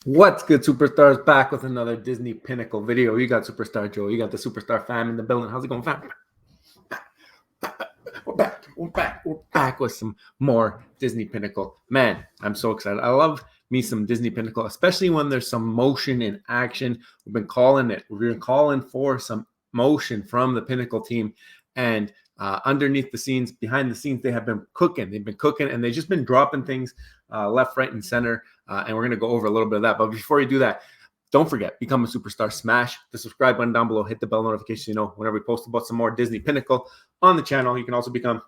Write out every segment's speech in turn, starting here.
What's good, superstars? Back with another Disney Pinnacle video. You got Superstar Joe. You got the Superstar fam in the building. How's it going, fam? We're back with some more Disney Pinnacle. Man, I'm so excited. I love me some Disney Pinnacle, especially when there's some motion in action. We've been calling it. We've been calling for some motion from the Pinnacle team. And underneath the scenes, behind the scenes, they have been cooking. They've been cooking, and they've just been dropping things left, right, and center. And we're going to go over a little bit of that. But before you do that, don't forget, become a superstar. Smash the subscribe button down below. Hit the bell notification so you know whenever we post about some more Disney Pinnacle on the channel. You can also become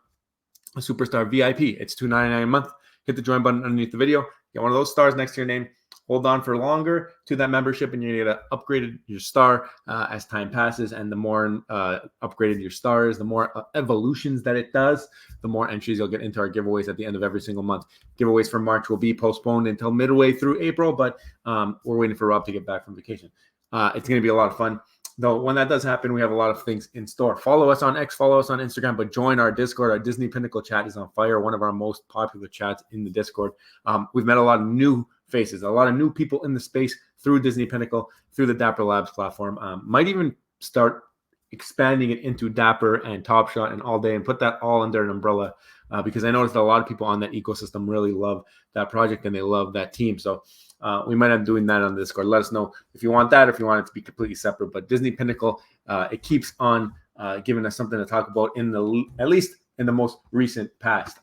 a superstar VIP. It's $2.99 a month. Hit the join button underneath the video. Get one of those stars next to your name. Hold on for longer to that membership, and you're going to upgrade your star as time passes. And the more upgraded your star is, the more evolutions that it does, the more entries you'll get into our giveaways at the end of every single month. Giveaways for March will be postponed until midway through April, but we're waiting for Rob to get back from vacation. It's going to be a lot of fun. Though when that does happen, we have a lot of things in store. Follow us on X, follow us on Instagram, but join our Discord. Our Disney Pinnacle chat is on fire, one of our most popular chats in the Discord. We've met a lot of new faces, a lot of new people in the space through Disney Pinnacle, through the Dapper Labs platform. Might even start expanding it into Dapper and Top Shot and All Day and put that all under an umbrella because I noticed that a lot of people on that ecosystem really love that project and they love that team. So we might end up doing that on the Discord. Let us know if you want that, if you want it to be completely separate. But Disney Pinnacle, it keeps on giving us something to talk about at least in the most recent past.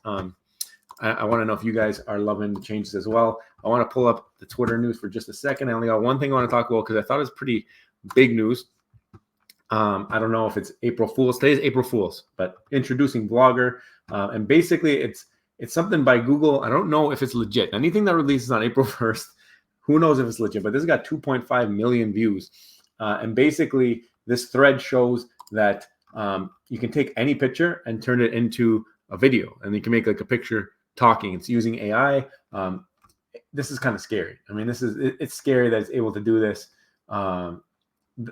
I want to know if you guys are loving the changes as well. I want to pull up the Twitter news for just a second. I only got one thing I want to talk about because I thought it was pretty big news. I don't know if it's April Fool's. Today's April Fool's, but introducing Blogger. And basically, it's something by Google. I don't know if it's legit. Anything that releases on April 1st, who knows if it's legit, but this has got 2.5 million views. And basically, this thread shows that you can take any picture and turn it into a video. And you can make like a picture talking. It's using AI. This is kind of scary. I mean, it's scary that it's able to do this.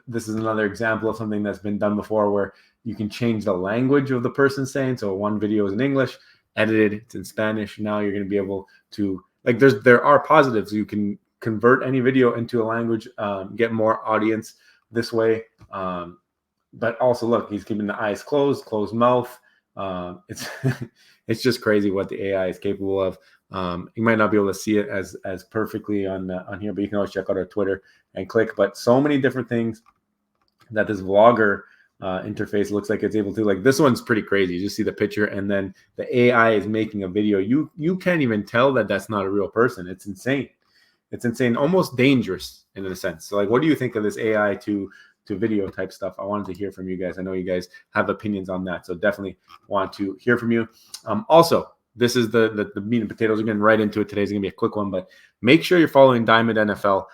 This is another example of something that's been done before where you can change the language of the person saying. So one video is in English, edited, it's in Spanish. Now you're going to be able to, like, there are positives. You can convert any video into a language, get more audience this way. But also, look, he's keeping the eyes closed mouth. It's it's just crazy what the AI is capable of. You might not be able to see it as perfectly on here, but you can always check out our Twitter and click. But so many different things that this vlogger interface looks like it's able to. Like this one's pretty crazy. You just see the picture, and then the AI is making a video. You can't even tell that that's not a real person. It's insane. It's insane, almost dangerous in a sense. So, like, what do you think of this AI to video type stuff? I wanted to hear from you guys. I know you guys have opinions on that, so definitely want to hear from you. Also, this is the meat and potatoes. We're getting right into it. Today's gonna be a quick one, but make sure you're following Diamond NFL,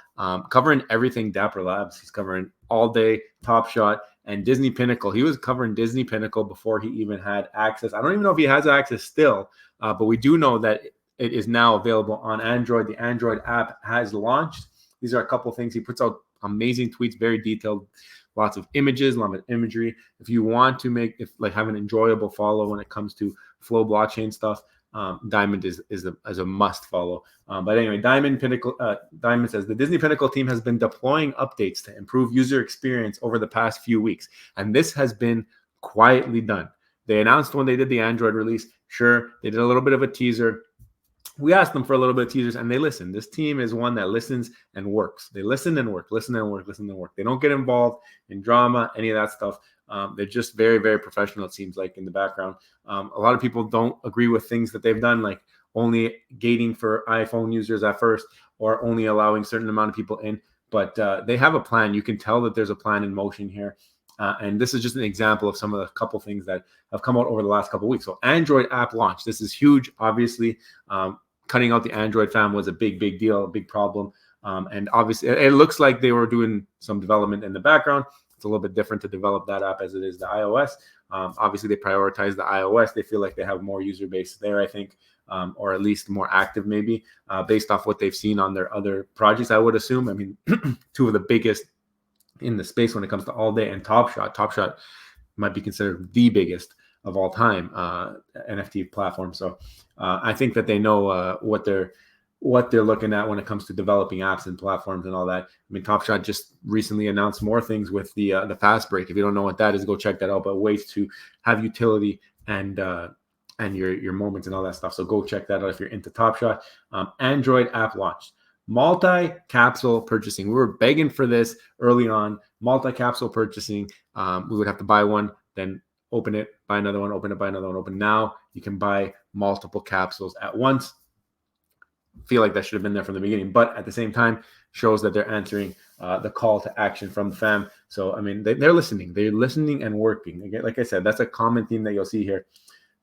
covering everything Dapper Labs. He's covering All Day, Top Shot, and Disney Pinnacle. He was covering Disney Pinnacle before he even had access. I don't even know if he has access still, but we do know that it is now available on Android. The Android app has launched. These are a couple things. He puts out amazing tweets, very detailed, lots of images, a lot of imagery. If you want to have an enjoyable follow when it comes to flow blockchain stuff, Diamond is a must follow. But anyway, Diamond says the Disney Pinnacle team has been deploying updates to improve user experience over the past few weeks, and this has been quietly done. They announced when they did the Android release. Sure, they did a little bit of a teaser. We asked them for a little bit of teasers, and they listen. This team is one that listens and works. They listen and work, listen and work, listen and work. They don't get involved in drama, any of that stuff. They're just very, very professional, it seems like, in the background. A lot of people don't agree with things that they've done, like only gating for iPhone users at first or only allowing a certain amount of people in. But they have a plan. You can tell that there's a plan in motion here. And this is just an example of some of the couple things that have come out over the last couple of weeks. So Android app launch. This is huge, obviously. Cutting out the Android fam was a big deal, a big problem. And obviously, it looks like they were doing some development in the background. It's a little bit different to develop that app as it is the iOS. Obviously, they prioritize the iOS. They feel like they have more user base there, I think, or at least more active maybe, based off what they've seen on their other projects, I would assume. I mean, two of the biggest in the space when it comes to All Day and Top Shot. Top Shot might be considered the biggest of all time NFT platform. So I think that they know what they're what they're looking at when it comes to developing apps and platforms and all that. I mean, Top Shot just recently announced more things with the fast break. If you don't know what that is, go check that out. But ways to have utility and your moments and all that stuff. So go check that out if you're into Top Shot. Android app launch, multi-capsule purchasing. We were begging for this early on. Multi-capsule purchasing. We would have to buy one, then open it, buy another one, open it, buy another one, open. Now you can buy multiple capsules at once. Feel like that should have been there from the beginning, but at the same time shows that they're answering the call to action from the fam. So I mean, they're listening and working. Again, like I said, that's a common theme that you'll see here.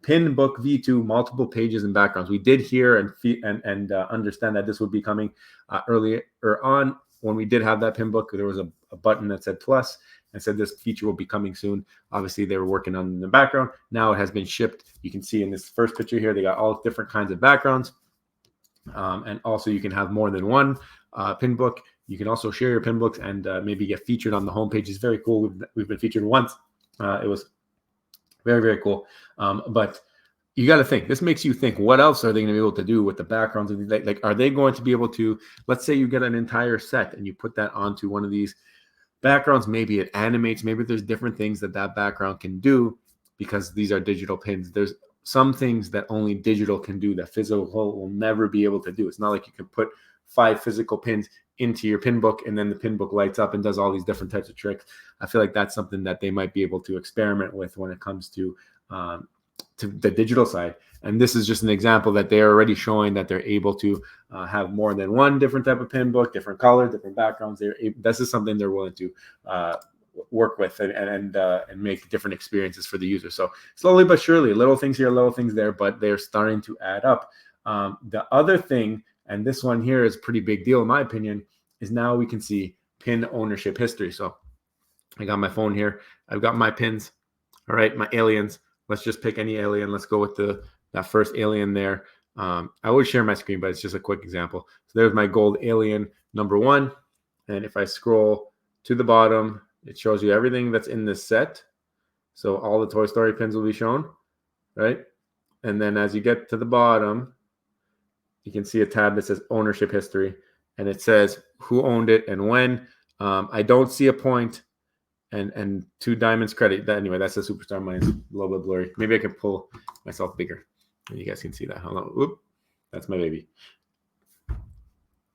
Pin book V2, multiple pages and backgrounds. We did hear and understand that this would be coming earlier on. When we did have that pin book, there was a button that said plus and said this feature will be coming soon. Obviously, they were working on it in the background. Now it has been shipped. You can see in this first picture here, they got all different kinds of backgrounds. And also you can have more than one pin book. You can also share your pin books and maybe get featured on the homepage. It's very cool. We've been featured once. It was very, very cool. But you got to think, this makes you think, what else are they going to be able to do with the backgrounds? Like, are they going to be able to, let's say you get an entire set and you put that onto one of these backgrounds, maybe it animates, maybe there's different things that background can do because these are digital pins. There's some things that only digital can do that physical will never be able to do. It's not like you can put 5 physical pins into your pin book and then the pin book lights up and does all these different types of tricks. I feel like that's something that they might be able to experiment with when it comes to the digital side. And this is just an example that they're already showing that they're able to have more than one different type of pin book, different colors, different backgrounds. This is something they're willing to work with and make different experiences for the user. So slowly but surely, little things here, little things there, but they're starting to add up. The other thing, and this one here is a pretty big deal in my opinion, is now we can see pin ownership history. So I got my phone here. I've got my pins. All right, my aliens. Let's just pick any alien. Let's go with that first alien there. I always share my screen, but it's just a quick example. So there's my gold alien number 1. And if I scroll to the bottom, it shows you everything that's in this set. So all the Toy Story pins will be shown, right? And then as you get to the bottom, you can see a tab that says ownership history. And it says who owned it and when. I don't see a point and 2 diamonds credit. Anyway, that's the Superstar Money. It's a little bit blurry. Maybe I can pull myself bigger. And you guys can see that. Hold on. Whoop. That's my baby.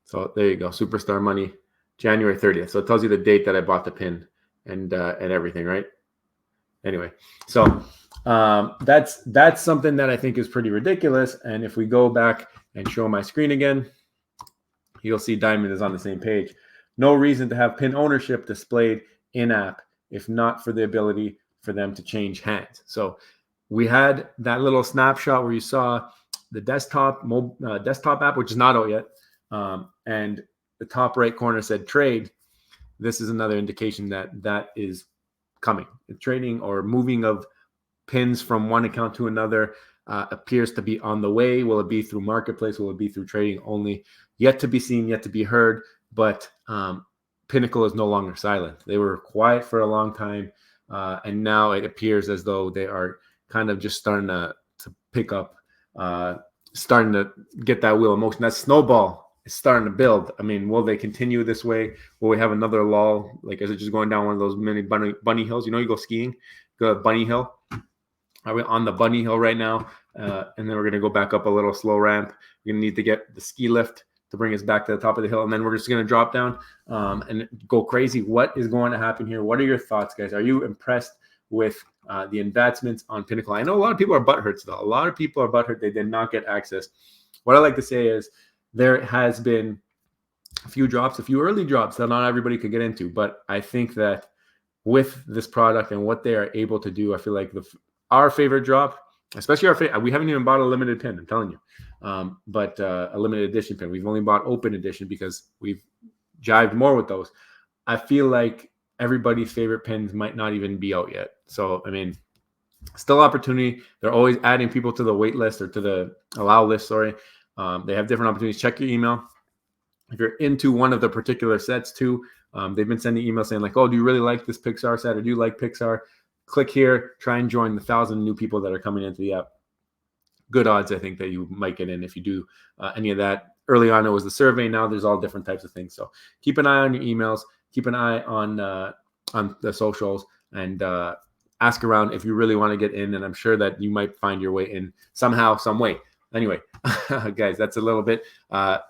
So there you go. Superstar Money, January 30th. So it tells you the date that I bought the pin and everything, right? Anyway, so that's something that I think is pretty ridiculous. And if we go back and show my screen again, you'll see Diamond is on the same page. No reason to have pin ownership displayed in-app if not for the ability for them to change hands. So we had that little snapshot where you saw the desktop app, which is not out yet, and the top right corner said trade. This is another indication that is coming. The trading or moving of pins from one account to another appears to be on the way. Will it be through marketplace? Will it be through trading only? Yet to be seen, yet to be heard. But Pinnacle is no longer silent. They were quiet for a long time, and now it appears as though they are kind of just starting to pick up, starting to get that wheel of motion. That snowball is starting to build. I mean, will they continue this way? Will we have another lull? Like, is it just going down one of those mini bunny hills? You know, you go skiing, go to Bunny Hill. Are we on the Bunny Hill right now? And then we're going to go back up a little slow ramp. We're going to need to get the ski lift to bring us back to the top of the hill. And then we're just going to drop down and go crazy. What is going to happen here? What are your thoughts, guys? Are you impressed with the advancements on Pinnacle? I know a lot of people are butthurt still. A lot of people are butthurt. They did not get access. What I like to say is there has been a few early drops that not everybody could get into. But I think that with this product and what they are able to do, I feel like our favorite drop, especially we haven't even bought a limited pin, I'm telling you, but a limited edition pin. We've only bought open edition because we've jived more with those. I feel like everybody's favorite pins might not even be out yet. So, I mean, still opportunity. They're always adding people to the wait list or to the allow list, sorry. They have different opportunities. Check your email. If you're into one of the particular sets too, they've been sending emails saying like, oh, do you really like this Pixar set or do you like Pixar? Click here, try and join the 1,000 new people that are coming into the app. Good odds, I think, that you might get in if you do any of that. early on it was the survey. Now there's all different types of things. So keep an eye on your emails. Keep an eye on the socials, and ask around if you really want to get in. And I'm sure that you might find your way in somehow, some way. Anyway, guys, that's a little bit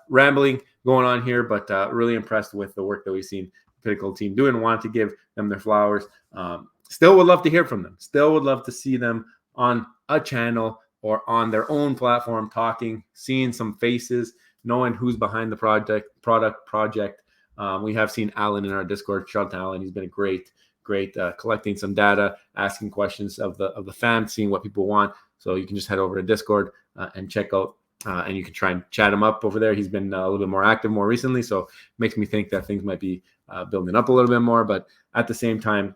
rambling going on here, but really impressed with the work that we've seen the Pinnacle team doing, and wanted to give them their flowers. Still would love to hear from them. Still would love to see them on a channel or on their own platform talking, seeing some faces, knowing who's behind the project. We have seen Alan in our Discord. Shout out to Alan. He's been a great collecting some data, asking questions of the fans, seeing what people want. So you can just head over to Discord and check out, and you can try and chat him up over there. He's been a little bit more active more recently, so it makes me think that things might be building up a little bit more. But at the same time,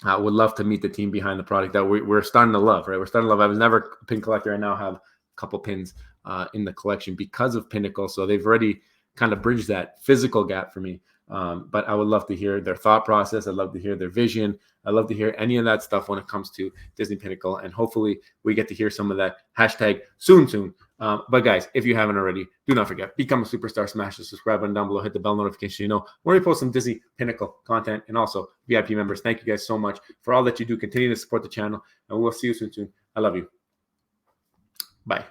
would love to meet the team behind the product that we're starting to love, right? We're starting to love. I was never a pin collector. I now have a couple pins in the collection because of Pinnacle. So they've already kind of bridged that physical gap for me. But I would love to hear their thought process. I'd love to hear their vision. I'd love to hear any of that stuff when it comes to Disney Pinnacle. And hopefully we get to hear some of that hashtag soon. But guys, if you haven't already, do not forget, become a superstar, smash the subscribe button down below, hit the bell notification so you know when we post some Disney Pinnacle content. And also VIP members, thank you guys so much for all that you do. Continue to support the channel, and we'll see you soon. I love you. Bye.